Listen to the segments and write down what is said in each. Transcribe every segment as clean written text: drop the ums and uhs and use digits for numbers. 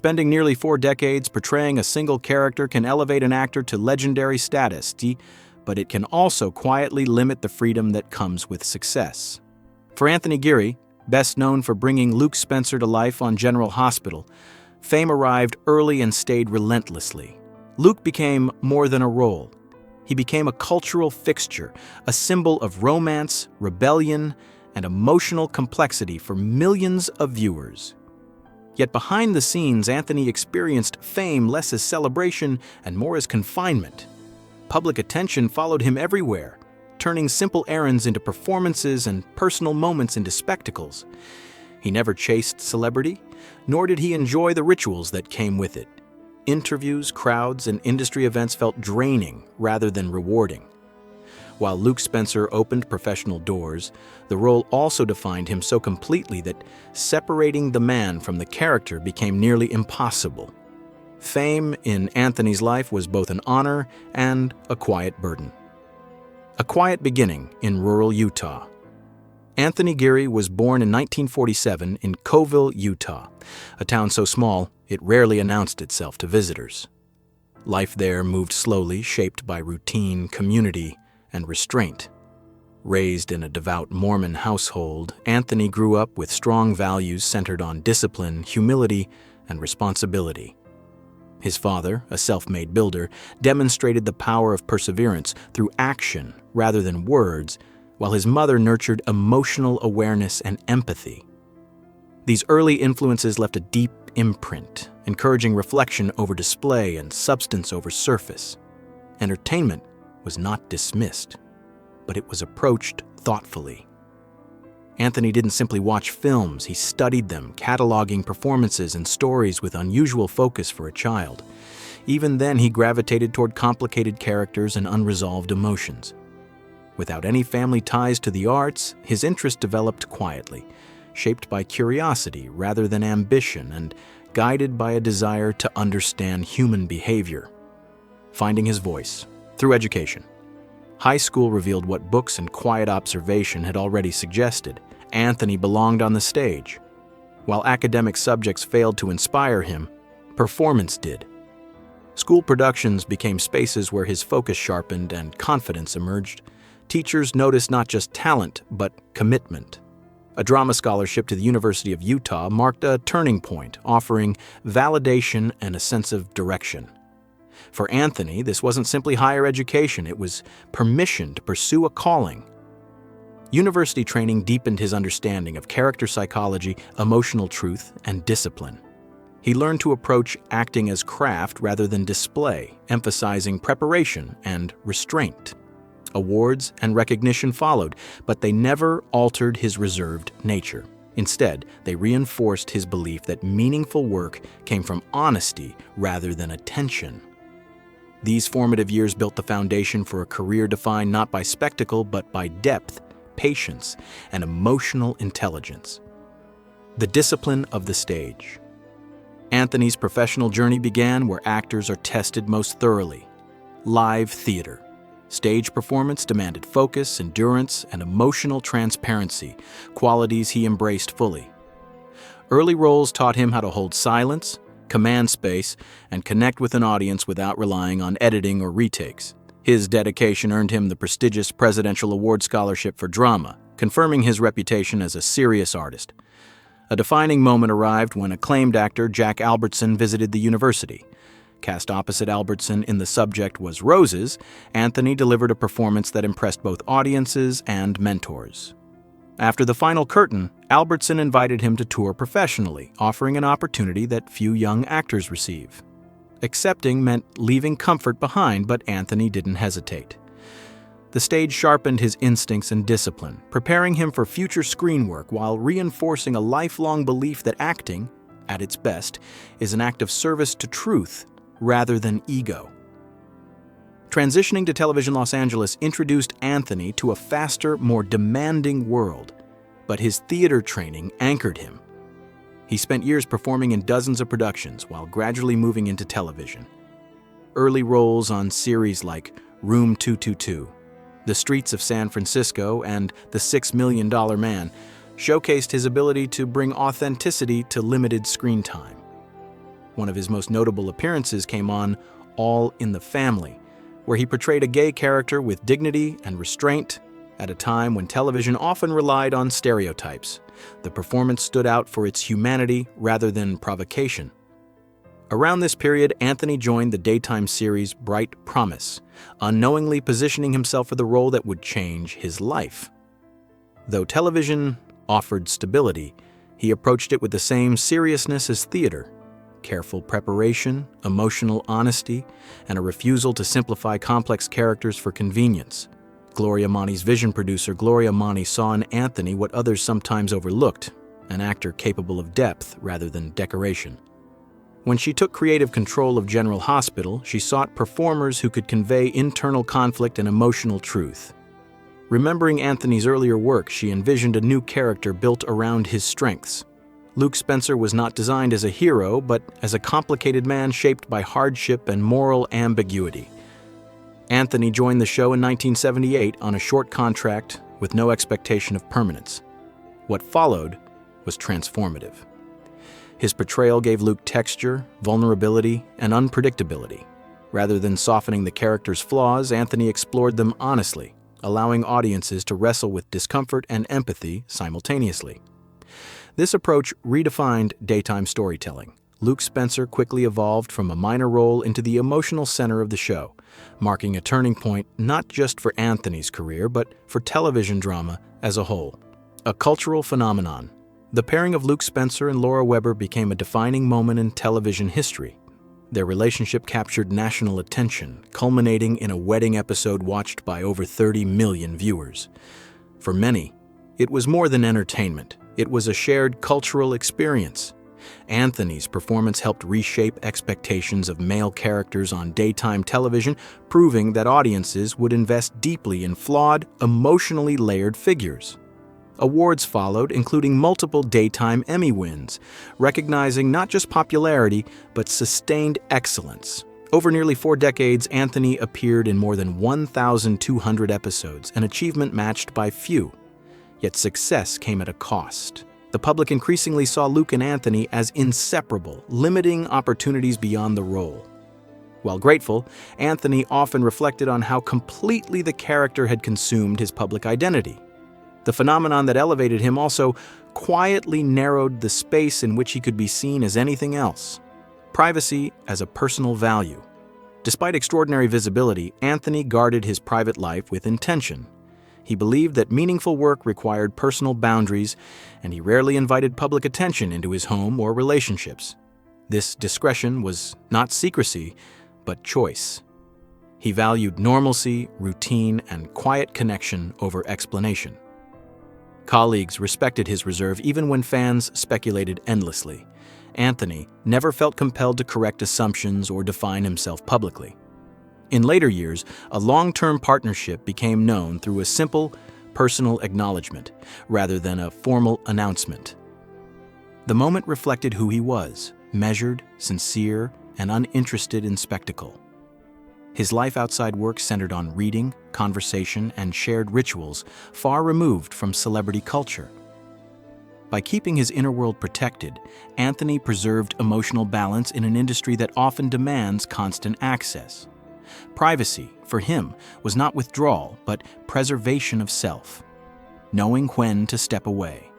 Spending nearly 4 decades portraying a single character can elevate an actor to legendary status, but it can also quietly limit the freedom that comes with success. For Anthony Geary, best known for bringing Luke Spencer to life on General Hospital, fame arrived early and stayed relentlessly. Luke became more than a role. He became a cultural fixture, a symbol of romance, rebellion, and emotional complexity for millions of viewers. Yet behind the scenes, Anthony experienced fame less as celebration and more as confinement. Public attention followed him everywhere, turning simple errands into performances and personal moments into spectacles. He never chased celebrity, nor did he enjoy the rituals that came with it. Interviews, crowds, and industry events felt draining rather than rewarding. While Luke Spencer opened professional doors, the role also defined him so completely that separating the man from the character became nearly impossible. Fame in Anthony's life was both an honor and a quiet burden. A quiet beginning in rural Utah. Anthony Geary was born in 1947 in Coville, Utah, a town so small it rarely announced itself to visitors. Life there moved slowly, shaped by routine, community, and restraint. Raised in a devout Mormon household, Anthony grew up with strong values centered on discipline, humility, and responsibility. His father, a self-made builder, demonstrated the power of perseverance through action rather than words, while his mother nurtured emotional awareness and empathy. These early influences left a deep imprint, encouraging reflection over display and substance over surface. Entertainment was not dismissed, but it was approached thoughtfully. Anthony didn't simply watch films, he studied them, cataloging performances and stories with unusual focus for a child. Even then, he gravitated toward complicated characters and unresolved emotions. Without any family ties to the arts, his interest developed quietly, shaped by curiosity rather than ambition and guided by a desire to understand human behavior. Finding his voice through education. High school revealed what books and quiet observation had already suggested. Anthony belonged on the stage. While academic subjects failed to inspire him, performance did. School productions became spaces where his focus sharpened and confidence emerged. Teachers noticed not just talent, but commitment. A drama scholarship to the University of Utah marked a turning point, offering validation and a sense of direction. For Anthony, this wasn't simply higher education, it was permission to pursue a calling. University training deepened his understanding of character psychology, emotional truth, and discipline. He learned to approach acting as craft rather than display, emphasizing preparation and restraint. Awards and recognition followed, but they never altered his reserved nature. Instead, they reinforced his belief that meaningful work came from honesty rather than attention. These formative years built the foundation for a career defined not by spectacle but by depth, patience, and emotional intelligence. The discipline of the stage. Anthony's professional journey began where actors are tested most thoroughly. Live theater. Stage performance demanded focus, endurance, and emotional transparency, qualities he embraced fully. Early roles taught him how to hold silence, command space, and connect with an audience without relying on editing or retakes. His dedication earned him the prestigious Presidential Award Scholarship for Drama, confirming his reputation as a serious artist. A defining moment arrived when acclaimed actor Jack Albertson visited the university. Cast opposite Albertson in The Subject Was Roses, Anthony delivered a performance that impressed both audiences and mentors. After the final curtain, Albertson invited him to tour professionally, offering an opportunity that few young actors receive. Accepting meant leaving comfort behind, but Anthony didn't hesitate. The stage sharpened his instincts and discipline, preparing him for future screen work while reinforcing a lifelong belief that acting, at its best, is an act of service to truth rather than ego. Transitioning to television Los Angeles introduced Anthony to a faster, more demanding world, but his theater training anchored him. He spent years performing in dozens of productions while gradually moving into television. Early roles on series like Room 222, The Streets of San Francisco, and The $6 Million Man showcased his ability to bring authenticity to limited screen time. One of his most notable appearances came on All in the Family, where he portrayed a gay character with dignity and restraint at a time when television often relied on stereotypes. The performance stood out for its humanity rather than provocation. Around this period, Anthony joined the daytime series Bright Promise, unknowingly positioning himself for the role that would change his life. Though television offered stability, he approached it with the same seriousness as theater: careful preparation, emotional honesty, and a refusal to simplify complex characters for convenience. Gloria Monti's vision producer, Gloria Monti, saw in Anthony what others sometimes overlooked: an actor capable of depth rather than decoration. When she took creative control of General Hospital, she sought performers who could convey internal conflict and emotional truth. Remembering Anthony's earlier work, she envisioned a new character built around his strengths. Luke Spencer was not designed as a hero, but as a complicated man shaped by hardship and moral ambiguity. Anthony joined the show in 1978 on a short contract with no expectation of permanence. What followed was transformative. His portrayal gave Luke texture, vulnerability, and unpredictability. Rather than softening the character's flaws, Anthony explored them honestly, allowing audiences to wrestle with discomfort and empathy simultaneously. This approach redefined daytime storytelling. Luke Spencer quickly evolved from a minor role into the emotional center of the show, marking a turning point not just for Anthony's career, but for television drama as a whole. A cultural phenomenon, the pairing of Luke Spencer and Laura Weber became a defining moment in television history. Their relationship captured national attention, culminating in a wedding episode watched by over 30 million viewers. For many, it was more than entertainment. It was a shared cultural experience. Anthony's performance helped reshape expectations of male characters on daytime television, proving that audiences would invest deeply in flawed, emotionally layered figures. Awards followed, including multiple daytime Emmy wins, recognizing not just popularity, but sustained excellence. Over nearly 4 decades, Anthony appeared in more than 1,200 episodes, an achievement matched by few. Yet success came at a cost. The public increasingly saw Luke and Anthony as inseparable, limiting opportunities beyond the role. While grateful, Anthony often reflected on how completely the character had consumed his public identity. The phenomenon that elevated him also quietly narrowed the space in which he could be seen as anything else: privacy as a personal value. Despite extraordinary visibility, Anthony guarded his private life with intention. He believed that meaningful work required personal boundaries, and he rarely invited public attention into his home or relationships. This discretion was not secrecy, but choice. He valued normalcy, routine, and quiet connection over explanation. Colleagues respected his reserve even when fans speculated endlessly. Anthony never felt compelled to correct assumptions or define himself publicly. In later years, a long-term partnership became known through a simple, personal acknowledgement, rather than a formal announcement. The moment reflected who he was: measured, sincere, and uninterested in spectacle. His life outside work centered on reading, conversation, and shared rituals, far removed from celebrity culture. By keeping his inner world protected, Anthony preserved emotional balance in an industry that often demands constant access. Privacy, for him, was not withdrawal, but preservation of self, knowing when to step away.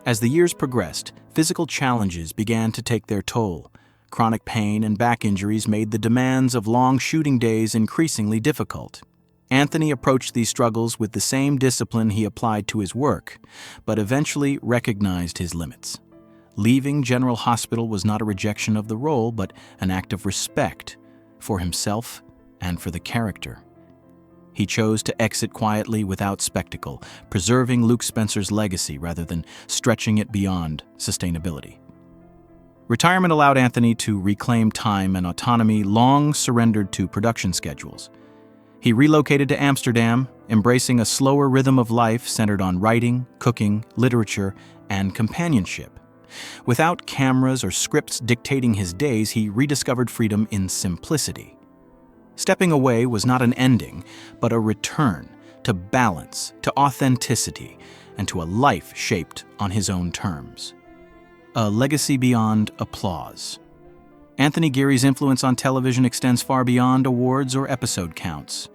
As the years progressed, physical challenges began to take their toll. Chronic pain and back injuries made the demands of long shooting days increasingly difficult. Anthony approached these struggles with the same discipline he applied to his work, but eventually recognized his limits. Leaving General Hospital was not a rejection of the role, but an act of respect for himself and for the character. He chose to exit quietly without spectacle, preserving Luke Spencer's legacy rather than stretching it beyond sustainability. Retirement allowed Anthony to reclaim time and autonomy long surrendered to production schedules. He relocated to Amsterdam, embracing a slower rhythm of life centered on writing, cooking, literature, and companionship. Without cameras or scripts dictating his days, he rediscovered freedom in simplicity. Stepping away was not an ending, but a return to balance, to authenticity, and to a life shaped on his own terms. A legacy beyond applause. Anthony Geary's influence on television extends far beyond awards or episode counts.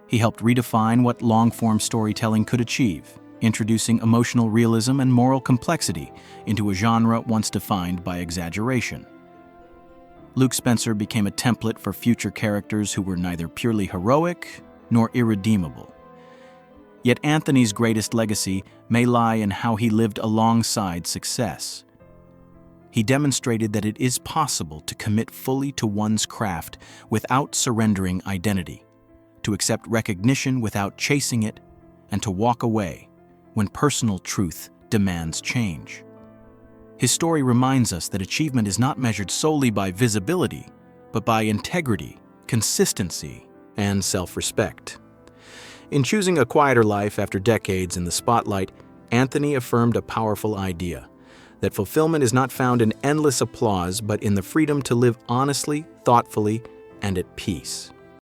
He helped redefine what long-form storytelling could achieve, introducing emotional realism and moral complexity into a genre once defined by exaggeration. Luke Spencer became a template for future characters who were neither purely heroic nor irredeemable. Yet Anthony's greatest legacy may lie in how he lived alongside success. He demonstrated that it is possible to commit fully to one's craft without surrendering identity, to accept recognition without chasing it, and to walk away when personal truth demands change. His story reminds us that achievement is not measured solely by visibility, but by integrity, consistency, and self-respect. In choosing a quieter life after decades in the spotlight, Anthony affirmed a powerful idea: that fulfillment is not found in endless applause, but in the freedom to live honestly, thoughtfully, and at peace.